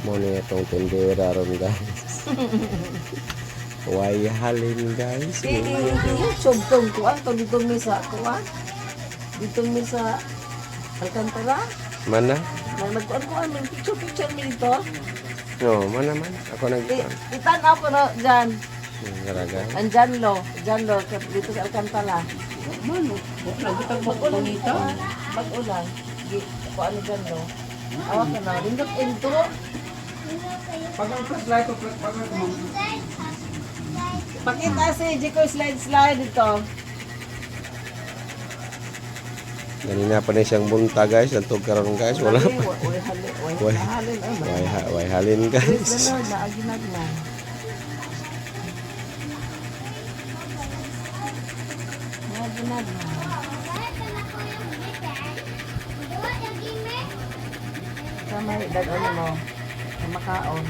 Muna itong tindera ron guys. Way halin guys. YouTube tong kuan to dito mi sa kuan. Dito mi sa Alcantara. Mana? May magkuan may picture mi dito. No, mana man. Ako Itan ako no diyan. Garaga. Andyan lo dito sa Alcantara. Mano, nagutang bagong ito. Mag-ulan. Kuan diyan lo. Awa ka na rindot into. Pag ang flashlight ko, pag ang Pakita si Jiko slide dito. Ganina pa na siyang bunta guys. Nantog karon guys. Wala pa. Way halin guys. Sama dad ano mo, makaon.